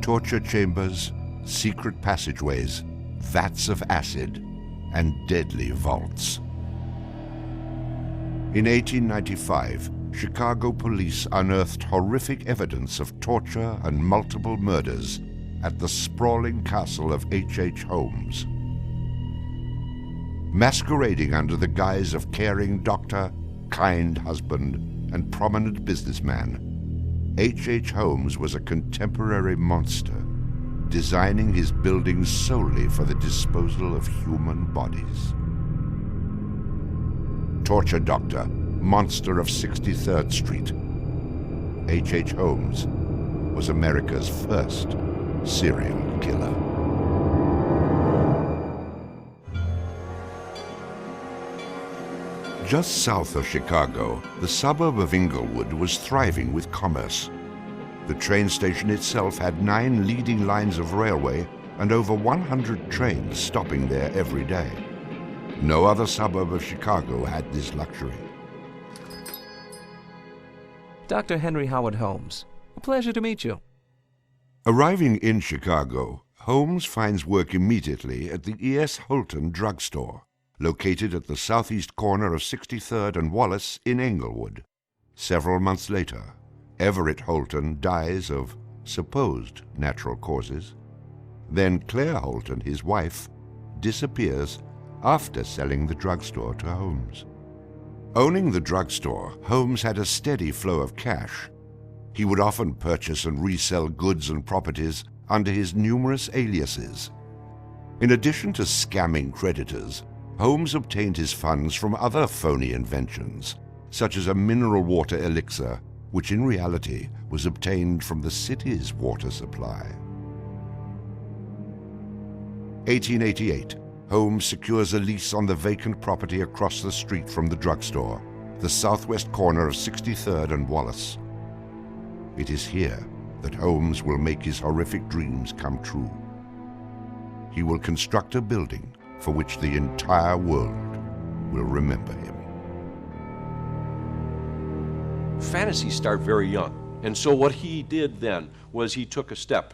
torture chambers, secret passageways, vats of acid, and deadly vaults. In 1895, Chicago police unearthed horrific evidence of torture and multiple murders at the sprawling castle of H.H. Holmes. Masquerading under the guise of caring doctor, kind husband, and prominent businessman, H.H. Holmes was a contemporary monster, designing his buildings solely for the disposal of human bodies. Torture doctor, monster of 63rd Street, H.H. Holmes was America's first serial killer. Just south of Chicago, the suburb of Englewood was thriving with commerce. The train station itself had 9 leading lines of railway and over 100 trains stopping there every day. No other suburb of Chicago had this luxury. Dr. Henry Howard Holmes, a pleasure to meet you. Arriving in Chicago, Holmes finds work immediately at the E.S. Holton drugstore, located at the southeast corner of 63rd and Wallace in Englewood. Several months later, Everett Holton dies of supposed natural causes. Then Claire Holton, his wife, disappears after selling the drugstore to Holmes. Owning the drugstore, Holmes had a steady flow of cash. He would often purchase and resell goods and properties under his numerous aliases. In addition to scamming creditors, Holmes obtained his funds from other phony inventions, such as a mineral water elixir, which in reality was obtained from the city's water supply. 1888, Holmes secures a lease on the vacant property across the street from the drugstore, the southwest corner of 63rd and Wallace. It is here that Holmes will make his horrific dreams come true. He will construct a building for which the entire world will remember him. Fantasies start very young, and so what he did then was he took a step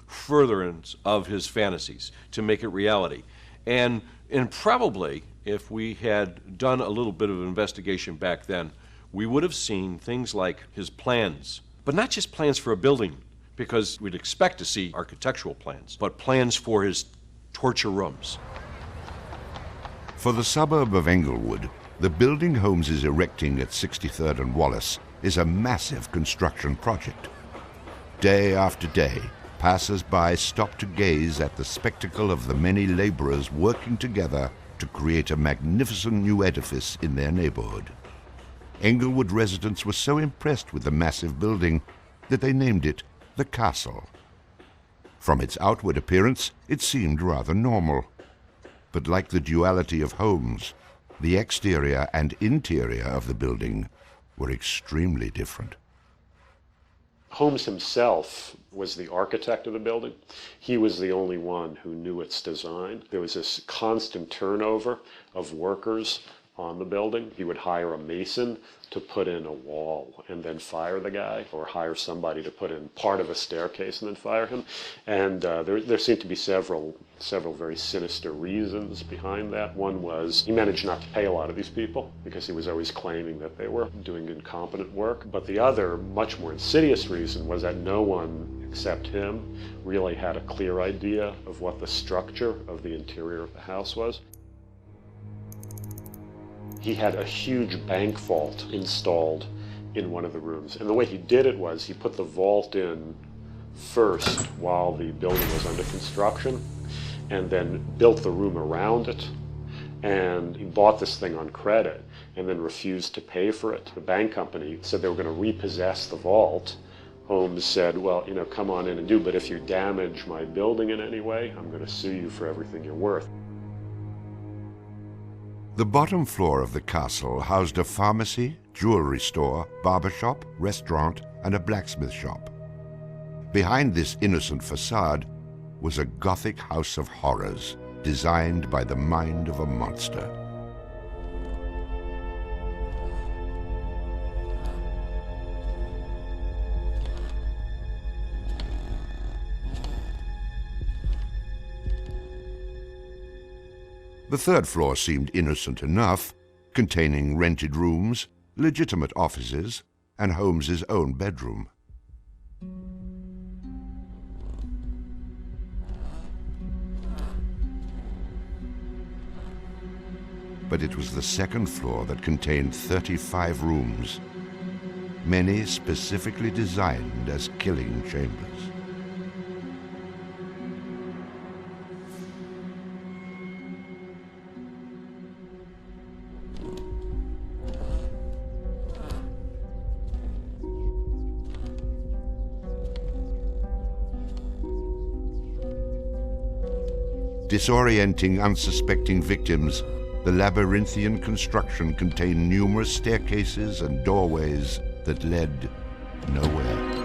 furtherance of his fantasies to make it reality. And probably, if we had done a little bit of investigation back then, we would have seen things like his plans, but not just plans for a building, because we'd expect to see architectural plans, but plans for his torture rooms. For the suburb of Englewood, the building Holmes is erecting at 63rd and Wallace is a massive construction project. Day after day, passers-by stop to gaze at the spectacle of the many laborers working together to create a magnificent new edifice in their neighborhood. Englewood residents were so impressed with the massive building that they named it the Castle. From its outward appearance, it seemed rather normal. But like the duality of Holmes, the exterior and interior of the building were extremely different. Holmes himself was the architect of the building. He was the only one who knew its design. There was this constant turnover of workers on the building. He would hire a mason to put in a wall and then fire the guy, or hire somebody to put in part of a staircase and then fire him. And there seemed to be several very sinister reasons behind that. One was he managed not to pay a lot of these people because he was always claiming that they were doing incompetent work. But the other, much more insidious reason was that no one except him really had a clear idea of what the structure of the interior of the house was. He had a huge bank vault installed in one of the rooms. And the way he did it was he put the vault in first while the building was under construction, and then built the room around it. And he bought this thing on credit and then refused to pay for it. The bank company said they were going to repossess the vault. Holmes said, well, come on in and do, but if you damage my building in any way, I'm going to sue you for everything you're worth. The bottom floor of the castle housed a pharmacy, jewelry store, barber shop, restaurant, and a blacksmith shop. Behind this innocent facade was a Gothic house of horrors designed by the mind of a monster. The third floor seemed innocent enough, containing rented rooms, legitimate offices, and Holmes's own bedroom. But it was the second floor that contained 35 rooms, many specifically designed as killing chambers. Disorienting unsuspecting victims, the labyrinthian construction contained numerous staircases and doorways that led nowhere.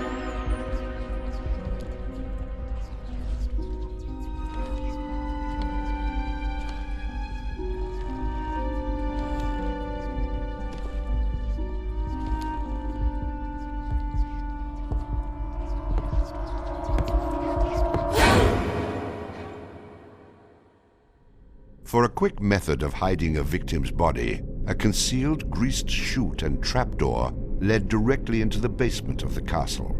For a quick method of hiding a victim's body, a concealed greased chute and trapdoor led directly into the basement of the castle.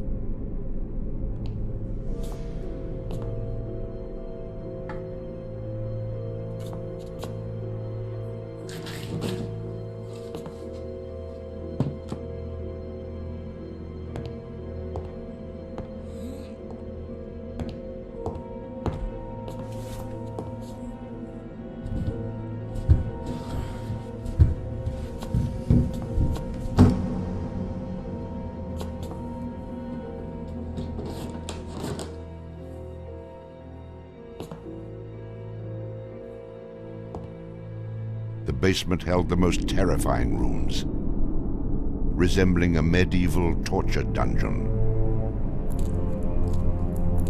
The basement held the most terrifying rooms, resembling a medieval torture dungeon.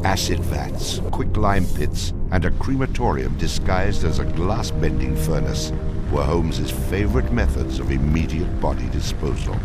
Acid vats, quicklime pits, and a crematorium disguised as a glass-bending furnace were Holmes's favorite methods of immediate body disposal.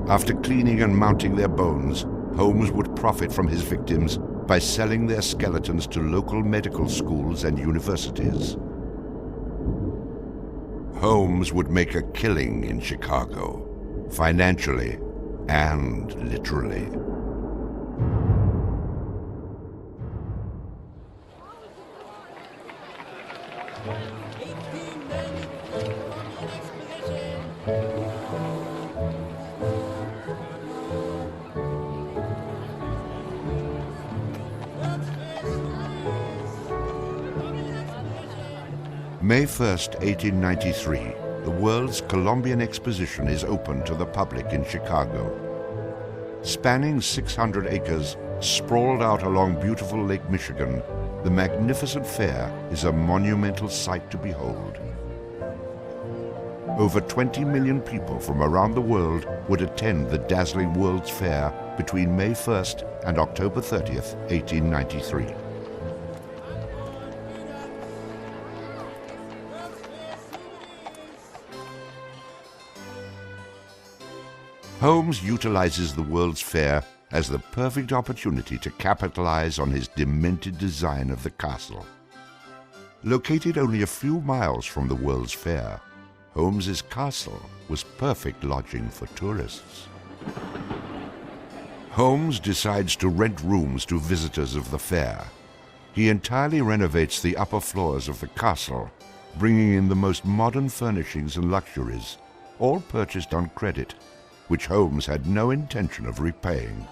After cleaning and mounting their bones, Holmes would profit from his victims by selling their skeletons to local medical schools and universities. Holmes would make a killing in Chicago, financially and literally. May 1st, 1893, the World's Columbian Exposition is open to the public in Chicago. Spanning 600 acres, sprawled out along beautiful Lake Michigan, the magnificent fair is a monumental sight to behold. Over 20 million people from around the world would attend the dazzling World's Fair between May 1st and October 30th, 1893. Holmes utilizes the World's Fair as the perfect opportunity to capitalize on his demented design of the castle. Located only a few miles from the World's Fair, Holmes's castle was perfect lodging for tourists. Holmes decides to rent rooms to visitors of the fair. He entirely renovates the upper floors of the castle, bringing in the most modern furnishings and luxuries, all purchased on credit, which Holmes had no intention of repaying.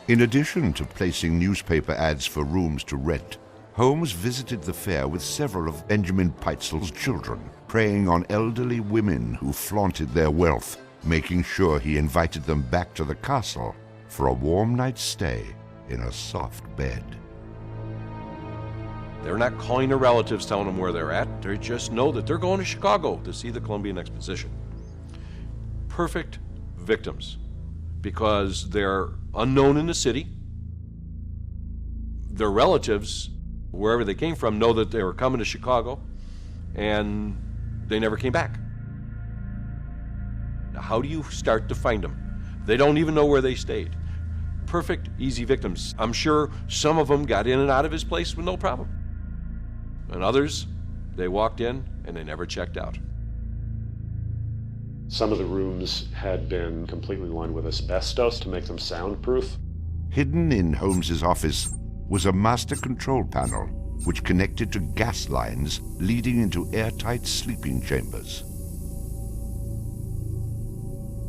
In addition to placing newspaper ads for rooms to rent, Holmes visited the fair with several of Benjamin Peitzel's children, preying on elderly women who flaunted their wealth, making sure he invited them back to the castle for a warm night's stay in a soft bed. They're not calling their relatives, telling them where they're at. They just know that they're going to Chicago to see the Columbian Exposition. Perfect victims, because they're unknown in the city. Their relatives, wherever they came from, know that they were coming to Chicago, and they never came back. Now, how do you start to find them? They don't even know where they stayed. Perfect, easy victims. I'm sure some of them got in and out of his place with no problem. And others, they walked in and they never checked out. Some of the rooms had been completely lined with asbestos to make them soundproof. Hidden in Holmes's office was a master control panel which connected to gas lines leading into airtight sleeping chambers.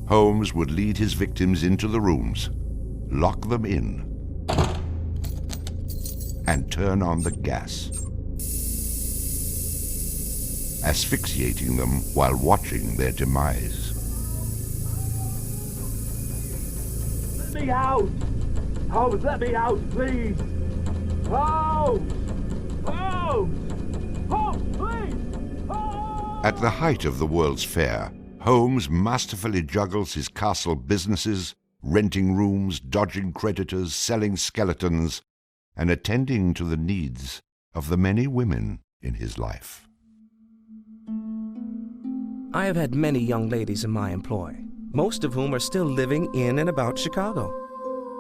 Holmes would lead his victims into the rooms, lock them in, and turn on the gas, asphyxiating them while watching their demise. Let me out! Holmes, let me out, please! Holmes! Holmes! Holmes, please! Holmes! At the height of the World's Fair, Holmes masterfully juggles his castle businesses, renting rooms, dodging creditors, selling skeletons, and attending to the needs of the many women in his life. I have had many young ladies in my employ, most of whom are still living in and about Chicago,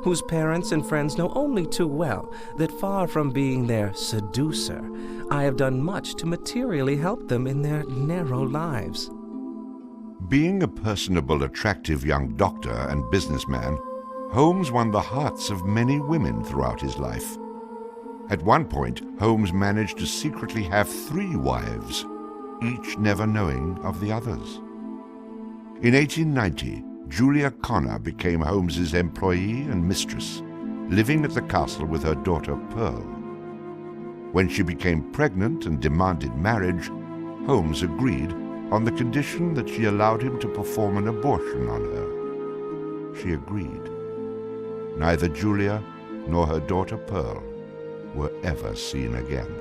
whose parents and friends know only too well that far from being their seducer, I have done much to materially help them in their narrow lives. Being a personable, attractive young doctor and businessman, Holmes won the hearts of many women throughout his life. At one point, Holmes managed to secretly have 3 wives, each never knowing of the others. In 1890, Julia Connor became Holmes's employee and mistress, living at the castle with her daughter Pearl. When she became pregnant and demanded marriage, Holmes agreed on the condition that she allowed him to perform an abortion on her. She agreed. Neither Julia nor her daughter Pearl were ever seen again.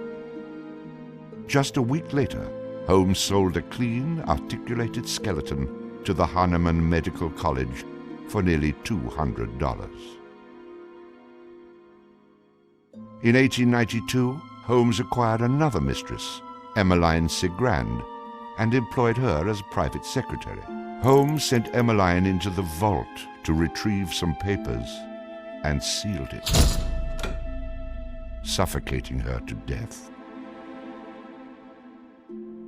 Just a week later, Holmes sold a clean, articulated skeleton to the Hahnemann Medical College for nearly $200. In 1892, Holmes acquired another mistress, Emmeline Sigrand, and employed her as private secretary. Holmes sent Emmeline into the vault to retrieve some papers and sealed it, suffocating her to death.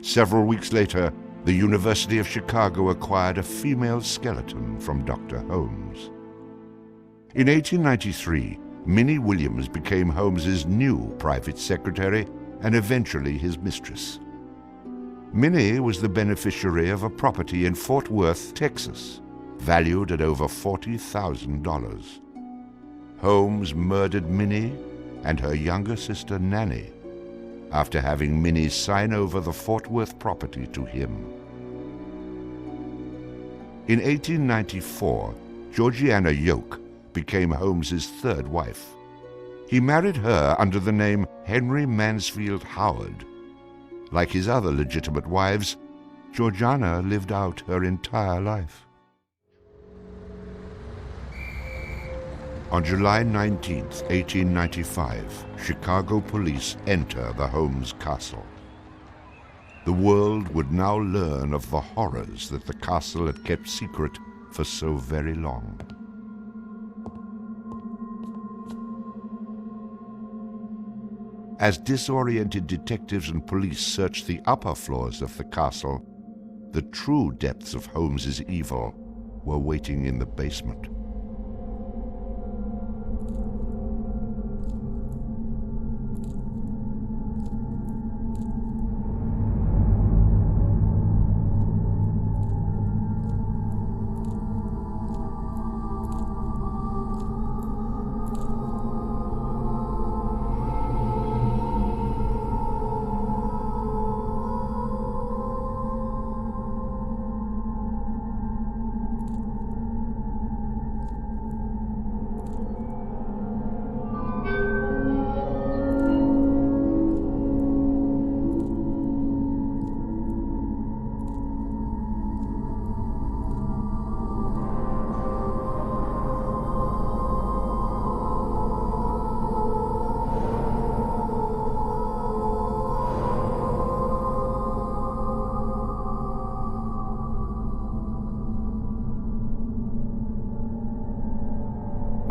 Several weeks later, the University of Chicago acquired a female skeleton from Dr. Holmes. In 1893, Minnie Williams became Holmes's new private secretary and eventually his mistress. Minnie was the beneficiary of a property in Fort Worth, Texas, valued at over $40,000. Holmes murdered Minnie and her younger sister Nanny after having Minnie sign over the Fort Worth property to him. In 1894, Georgiana Yoke became Holmes's 3rd wife. He married her under the name Henry Mansfield Howard. Like his other legitimate wives, Georgiana lived out her entire life. On July 19, 1895, Chicago police enter the Holmes castle. The world would now learn of the horrors that the castle had kept secret for so very long. As disoriented detectives and police searched the upper floors of the castle, the true depths of Holmes's evil were waiting in the basement.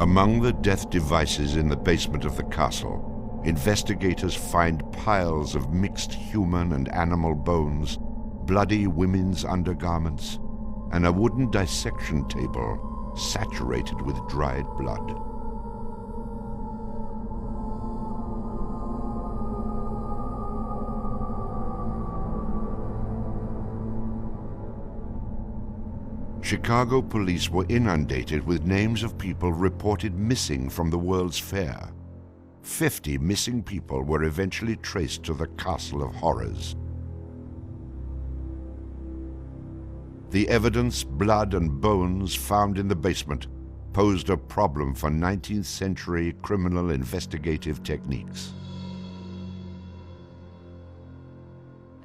Among the death devices in the basement of the castle, investigators find piles of mixed human and animal bones, bloody women's undergarments, and a wooden dissection table saturated with dried blood. Chicago police were inundated with names of people reported missing from the World's Fair. 50 missing people were eventually traced to the Castle of Horrors. The evidence, blood and bones found in the basement posed a problem for 19th century criminal investigative techniques.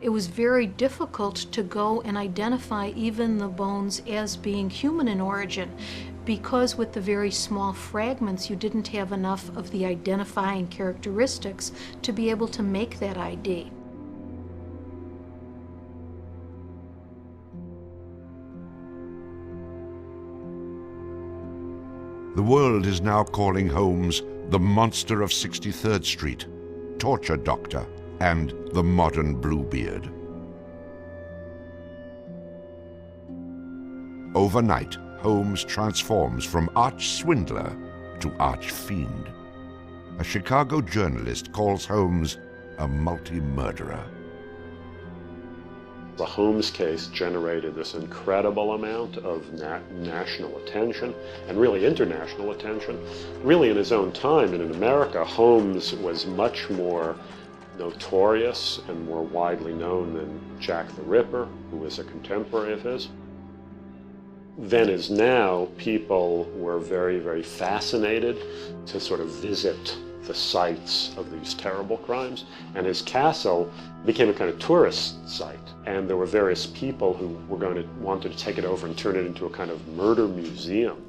It was very difficult to go and identify even the bones as being human in origin, because with the very small fragments you didn't have enough of the identifying characteristics to be able to make that ID. The world is now calling Holmes the monster of 63rd Street, torture doctor, and the modern Bluebeard. Overnight, Holmes transforms from arch-swindler to arch-fiend. A Chicago journalist calls Holmes a multi-murderer. The Holmes case generated this incredible amount of national attention and really international attention. Really in his own time and in America, Holmes was much more notorious and more widely known than Jack the Ripper, who was a contemporary of his. Then as now, people were very, very fascinated to sort of visit the sites of these terrible crimes. And his castle became a kind of tourist site. And there were various people who were wanted to take it over and turn it into a kind of murder museum.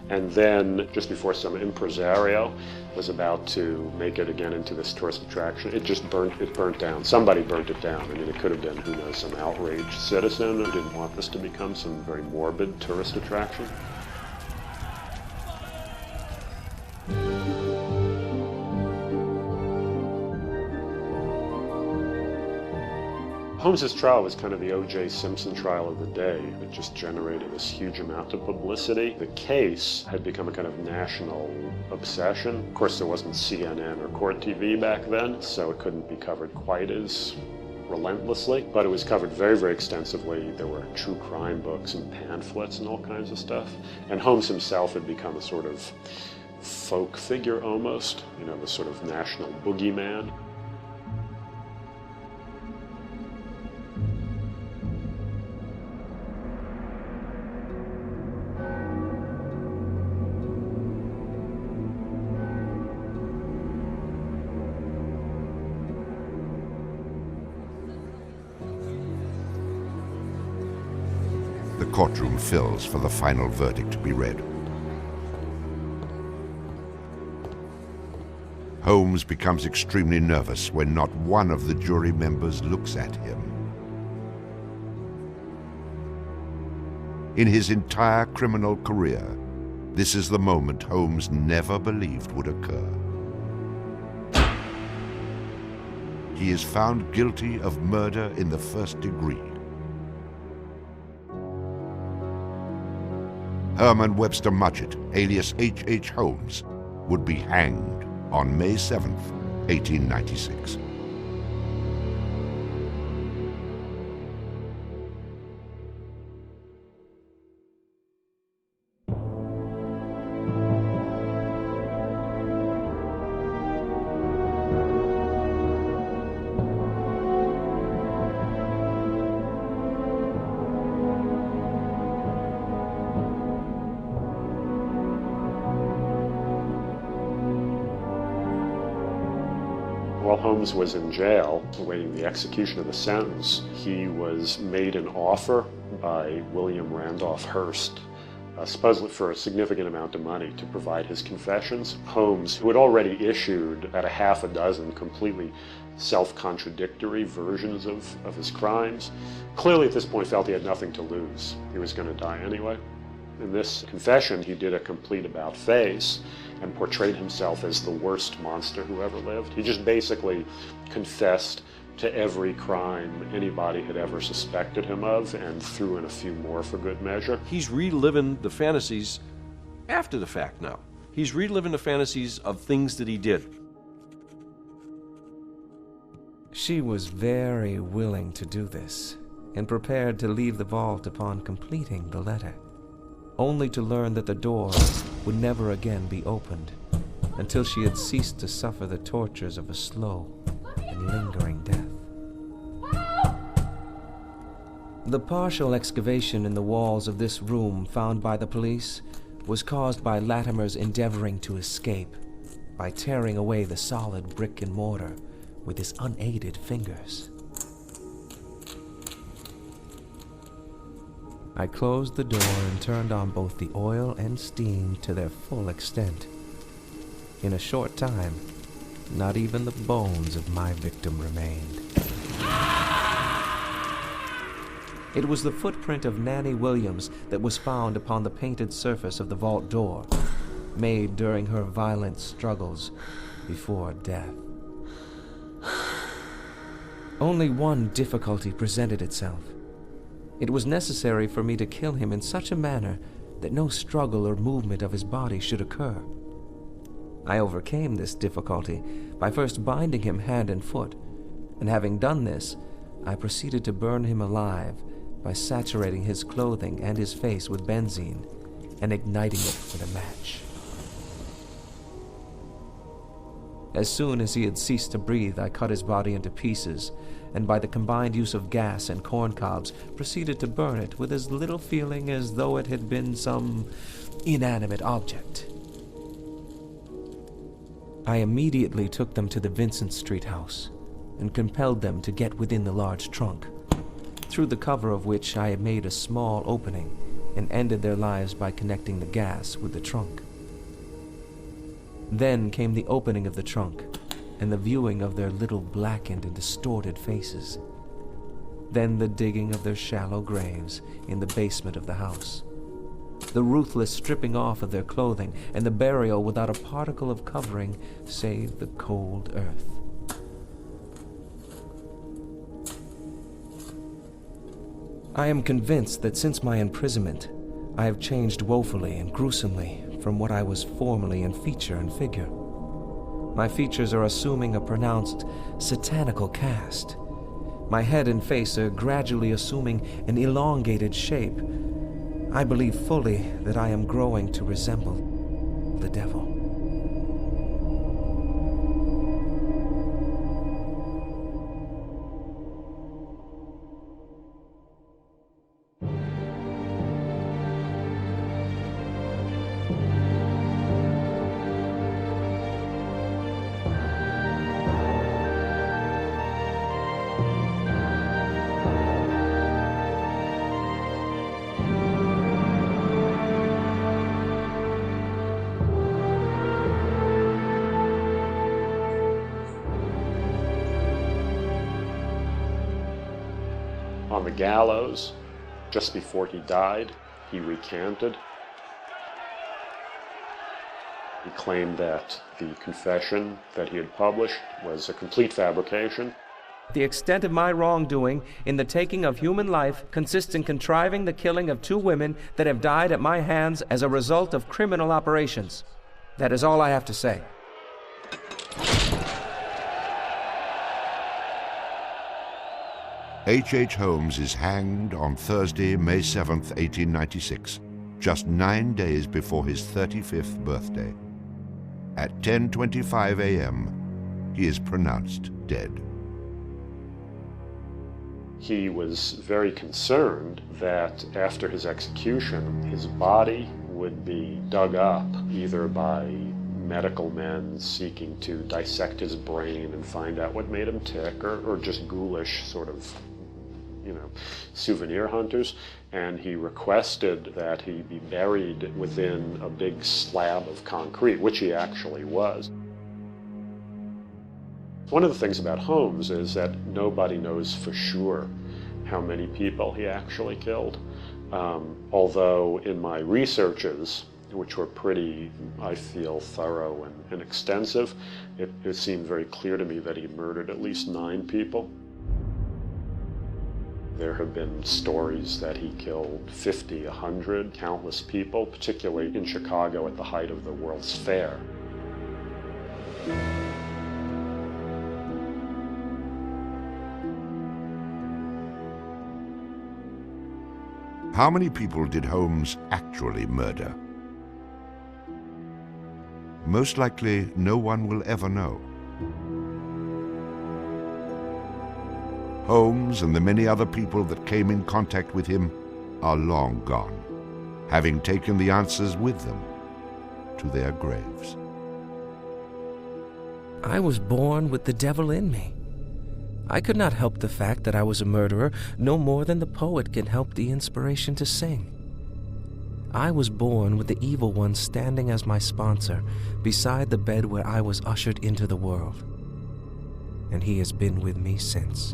And then just before some impresario was about to make it again into this tourist attraction, it burnt down. Somebody burnt it down. I mean, it could have been, who knows, some outraged citizen who didn't want this to become some very morbid tourist attraction. Holmes's trial was kind of the O.J. Simpson trial of the day. It just generated this huge amount of publicity. The case had become a kind of national obsession. Of course, there wasn't CNN or Court TV back then, so it couldn't be covered quite as relentlessly, but it was covered very, very extensively. There were true crime books and pamphlets and all kinds of stuff. And Holmes himself had become a sort of folk figure almost, you know, the sort of national boogeyman. The courtroom fills for the final verdict to be read. Holmes becomes extremely nervous when not one of the jury members looks at him. In his entire criminal career, this is the moment Holmes never believed would occur. He is found guilty of murder in the first degree. Herman Webster Mudgett, alias H.H. Holmes, would be hanged on May 7th, 1896. While Holmes was in jail, awaiting the execution of the sentence, he was made an offer by William Randolph Hearst, supposedly for a significant amount of money, to provide his confessions. Holmes, who had already issued about a half a dozen completely self-contradictory versions of his crimes, clearly at this point felt he had nothing to lose. He was going to die anyway. In this confession, he did a complete about-face and portrayed himself as the worst monster who ever lived. He just basically confessed to every crime anybody had ever suspected him of and threw in a few more for good measure. He's reliving the fantasies after the fact now. He's reliving the fantasies of things that he did. She was very willing to do this, and prepared to leave the vault upon completing the letter, only to learn that the door would never again be opened until she had ceased to suffer the tortures of a slow and lingering death. The partial excavation in the walls of this room found by the police was caused by Latimer's endeavoring to escape by tearing away the solid brick and mortar with his unaided fingers. I closed the door and turned on both the oil and steam to their full extent. In a short time, not even the bones of my victim remained. It was the footprint of Nanny Williams that was found upon the painted surface of the vault door, made during her violent struggles before death. Only one difficulty presented itself. It was necessary for me to kill him in such a manner that no struggle or movement of his body should occur. I overcame this difficulty by first binding him hand and foot, and having done this, I proceeded to burn him alive by saturating his clothing and his face with benzene and igniting it with a match. As soon as he had ceased to breathe, I cut his body into pieces, and by the combined use of gas and corn cobs, proceeded to burn it with as little feeling as though it had been some inanimate object. I immediately took them to the Vincent Street house and compelled them to get within the large trunk, through the cover of which I had made a small opening and ended their lives by connecting the gas with the trunk. Then came the opening of the trunk and the viewing of their little blackened and distorted faces. Then the digging of their shallow graves in the basement of the house. The ruthless stripping off of their clothing and the burial without a particle of covering save the cold earth. I am convinced that since my imprisonment, I have changed woefully and gruesomely from what I was formerly in feature and figure. My features are assuming a pronounced satanical cast. My head and face are gradually assuming an elongated shape. I believe fully that I am growing to resemble the devil. On the gallows, just before he died, he recanted. He claimed that the confession that he had published was a complete fabrication. The extent of my wrongdoing in the taking of human life consists in contriving the killing of 2 women that have died at my hands as a result of criminal operations. That is all I have to say. H.H. Holmes is hanged on Thursday, May 7th, 1896, just 9 days before his 35th birthday. At 10:25 a.m., he is pronounced dead. He was very concerned that after his execution, his body would be dug up either by medical men seeking to dissect his brain and find out what made him tick, or just ghoulish sort of, souvenir hunters. And he requested that he be buried within a big slab of concrete, which he actually was. One of the things about Holmes is that nobody knows for sure how many people he actually killed. Although in my researches, which were pretty, I feel, thorough and extensive, it seemed very clear to me that he murdered at least 9 people. There have been stories that he killed 50, 100, countless people, particularly in Chicago at the height of the World's Fair. How many people did Holmes actually murder? Most likely, no one will ever know. Holmes and the many other people that came in contact with him are long gone, having taken the answers with them to their graves. I was born with the devil in me. I could not help the fact that I was a murderer no more than the poet can help the inspiration to sing. I was born with the evil one standing as my sponsor beside the bed where I was ushered into the world, and he has been with me since.